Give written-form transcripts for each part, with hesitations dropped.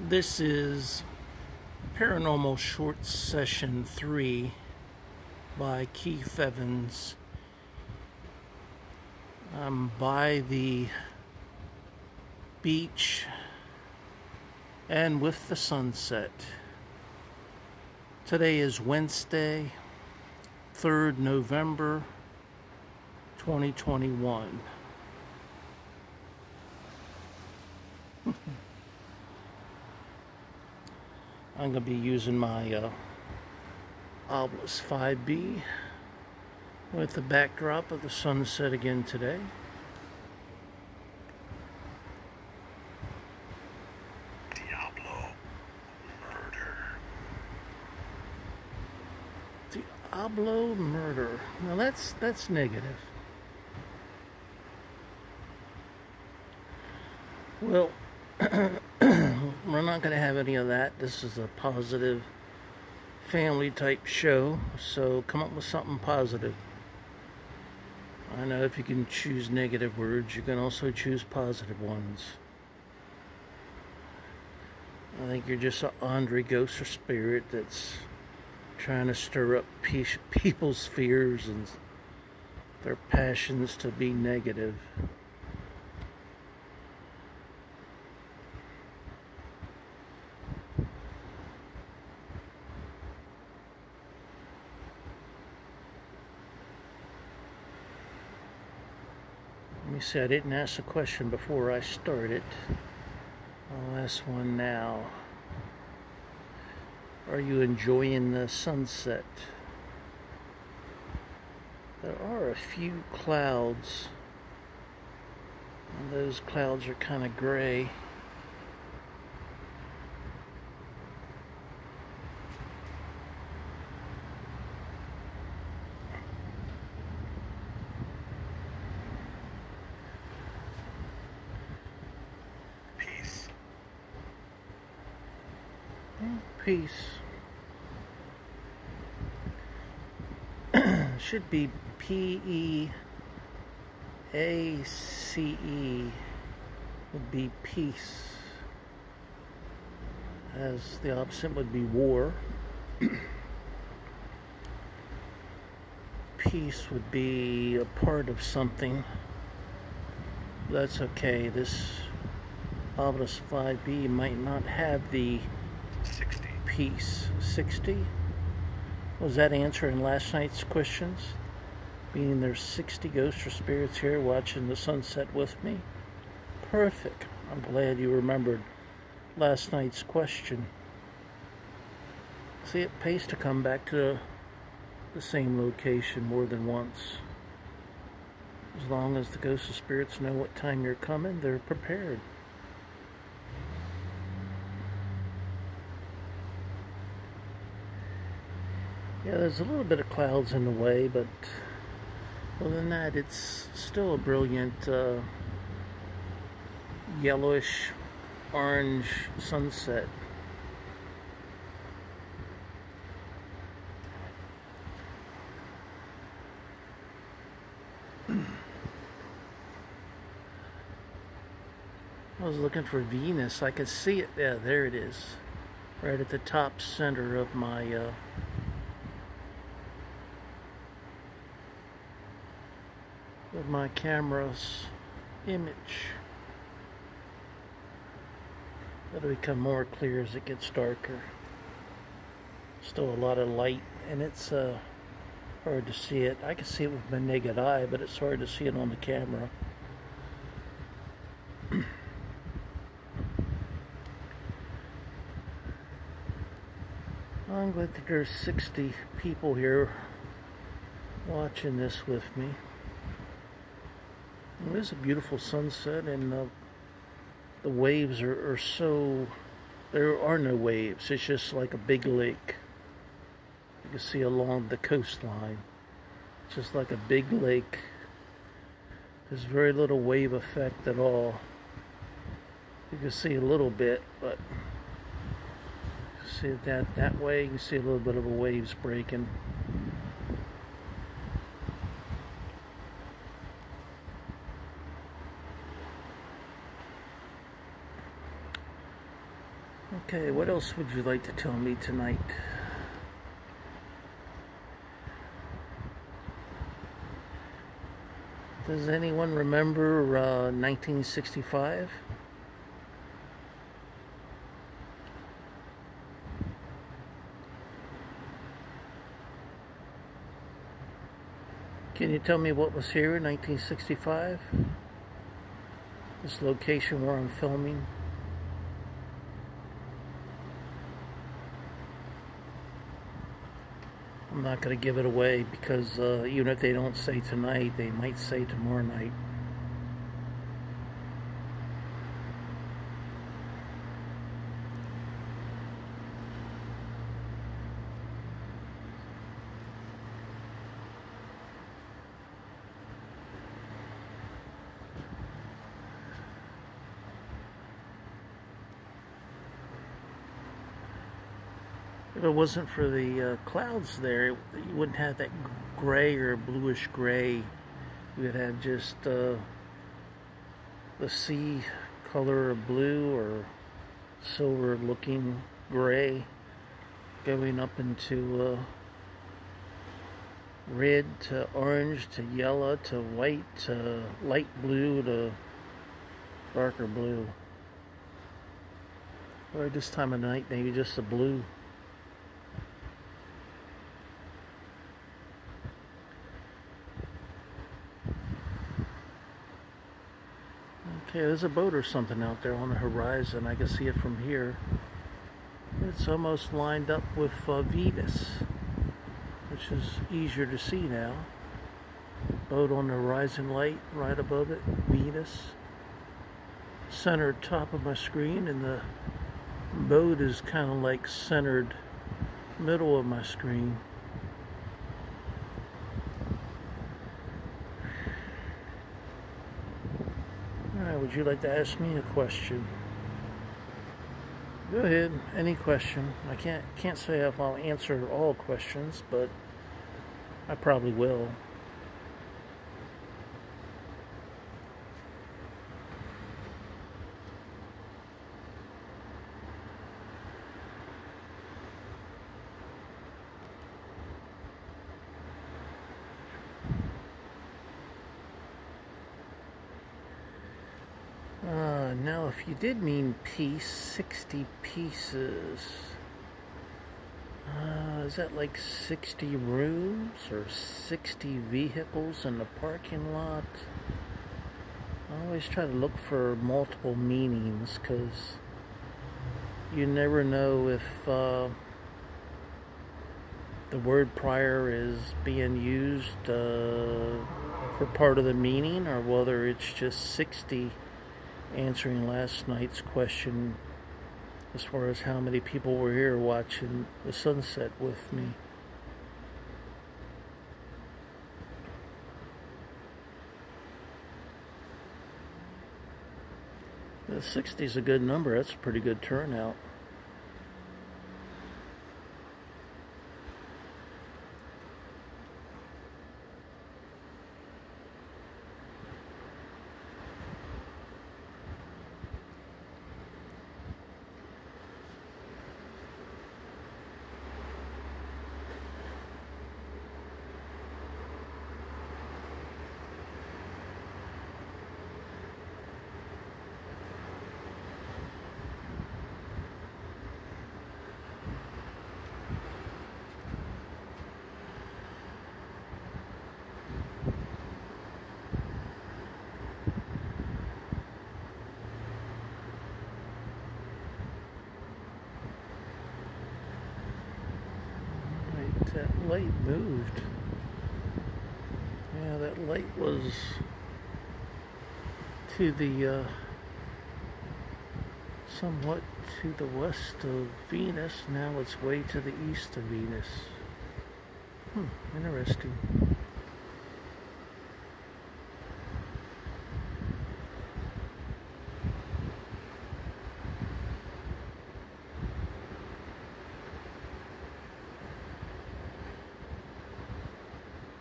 This is Paranormal Short Session 3 by Keith Evans. I'm by the beach and with the sunset. Today is Wednesday, 3rd November, 2021. I'm going to be using my Obelisk 5B with the backdrop of the sunset again today. Diablo murder. Now that's negative. Well, we're not going to have any of that. This is a positive family type show, so come up with something positive. I know if you can choose negative words, you can also choose positive ones. I think you're just an Andre ghost or spirit that's trying to stir up people's fears and their passions to be negative. Let me see, I didn't ask a question before I started. I'll ask one now. Are you enjoying the sunset? There are a few clouds, and those clouds are kind of gray. Peace. Should be P-E-A-C-E would be peace, as the opposite would be war. Peace would be a part of something. That's okay. This Obelisk 5B might not have the 60. Peace. 60? Was that answering last night's questions? Meaning there's 60 ghosts or spirits here watching the sunset with me? Perfect. I'm glad you remembered last night's question. See, it pays to come back to the same location more than once. As long as the ghosts or spirits know what time you're coming, they're prepared. Yeah, there's a little bit of clouds in the way, but other than that, it's still a brilliant yellowish orange sunset. I was looking for Venus. I could see it. Yeah, there it is. Right at the top center of my camera's image. That'll become more clear as it gets darker. Still a lot of light, and it's hard to see it. I can see it with my naked eye, but it's hard to see it on the camera. I'm glad that there's 60 people here watching this with me. It is a beautiful sunset, and the waves are so... There are no waves. It's just like a big lake. You can see along the coastline. It's just like a big lake. There's very little wave effect at all. You can see a little bit, but see it that way. You can see a little bit of a waves breaking. Okay, what else would you like to tell me tonight? Does anyone remember 1965? Can you tell me what was here in 1965? This location where I'm filming? I'm not going to give it away because even if they don't say tonight, they might say tomorrow night. If it wasn't for the clouds there, you wouldn't have that gray or bluish gray. You would have just the sea color of blue or silver looking gray going up into red to orange to yellow to white to light blue to darker blue. Or this time of night, maybe just a blue. Okay, there's a boat or something out there on the horizon. I can see it from here. It's almost lined up with Venus, which is easier to see now. Boat on the horizon light right above it, Venus. Centered top of my screen, and the boat is kind of like centered middle of my screen. Alright, would you like to ask me a question? Go ahead, any question. I can't say if I'll answer all questions, but I probably will. Now, if you did mean piece, 60 pieces, is that like 60 rooms or 60 vehicles in the parking lot? I always try to look for multiple meanings because you never know if the word prior is being used for part of the meaning, or whether it's just 60 answering last night's question as far as how many people were here watching the sunset with me. The 60 is a good number. That's a pretty good turnout. That light moved. Yeah, that light was to the somewhat to the west of Venus. Now it's way to the east of Venus. Interesting.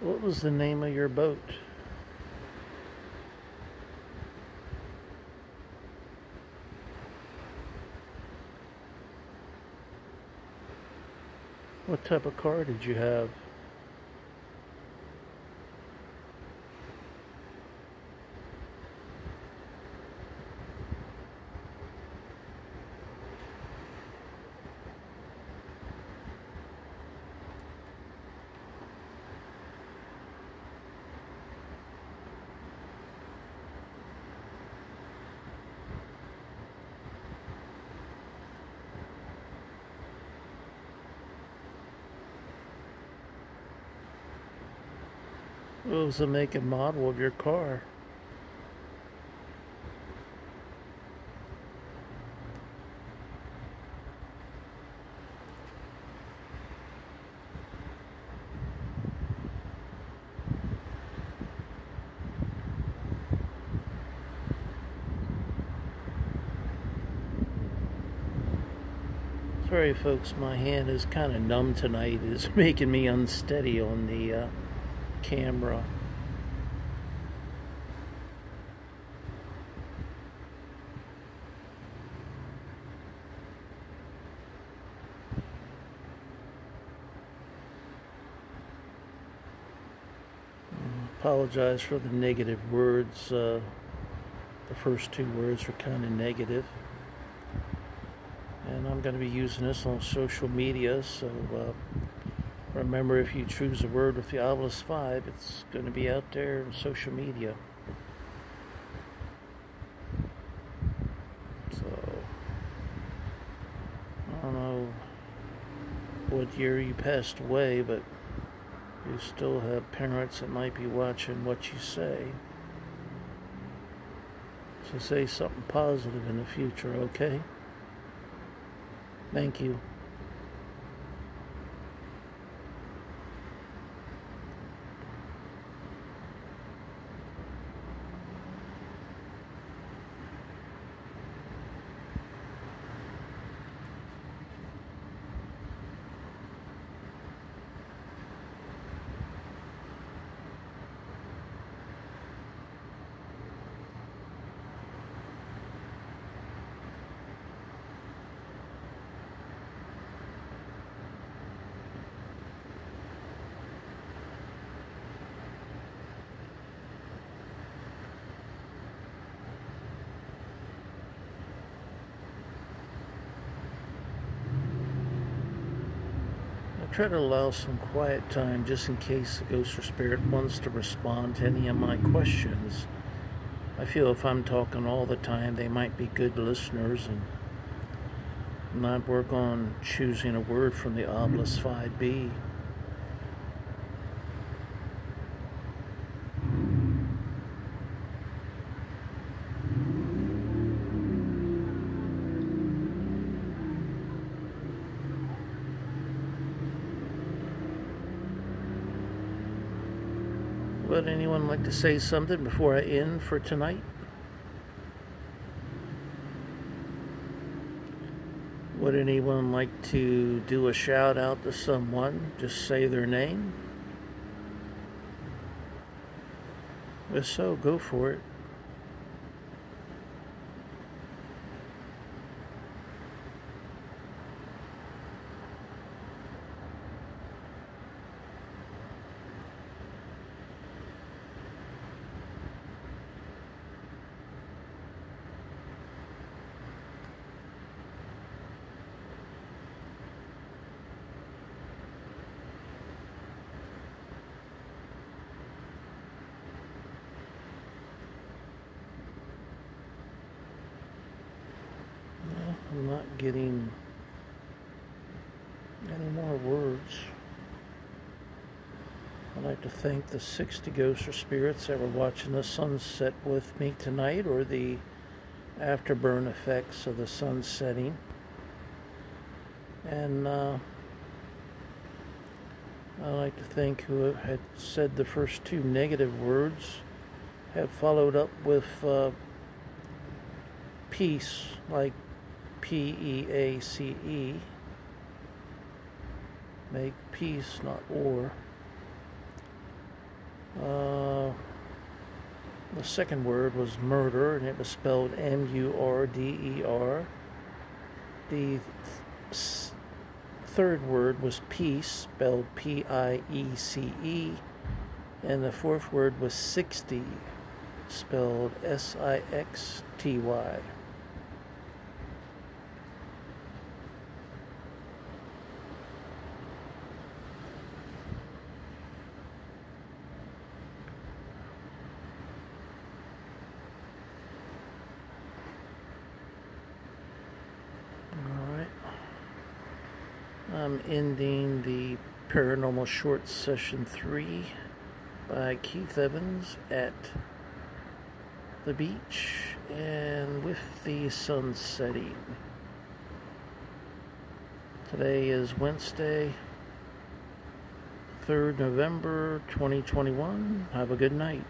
What was the name of your boat? What type of car did you have? What was the make and model of your car? Sorry folks, my hand is kind of numb tonight. It's making me unsteady on the camera. Apologize for the negative words. The first two words were kind of negative. And I'm going to be using this on social media, so remember, if you choose a word with the obelisk 5, it's going to be out there on social media. So, I don't know what year you passed away, but you still have parents that might be watching what you say. So say something positive in the future, okay? Thank you. Try to allow some quiet time just in case the ghost or spirit wants to respond to any of my questions. I feel if I'm talking all the time, they might be good listeners, and not work on choosing a word from the obelisk 5B. Would anyone like to say something before I end for tonight? Would anyone like to do a shout out to someone? Just say their name. If so, go for it. I'm not getting any more words. I'd like to thank the 60 ghosts or spirits that were watching the sunset with me tonight, or the afterburn effects of the sun setting. And I'd like to thank who had said the first two negative words, have followed up with peace, like P-E-A-C-E. Make peace, not war. The second word was murder, and it was spelled M-U-R-D-E-R. The third word was peace, spelled P-I-E-C-E, and the fourth word was 60, spelled S-I-X-T-Y. Alright. I'm ending the Paranormal Short Session 3 by Keith Evans at the beach and with the sun setting. Today is Wednesday, 3rd November 2021. Have a good night.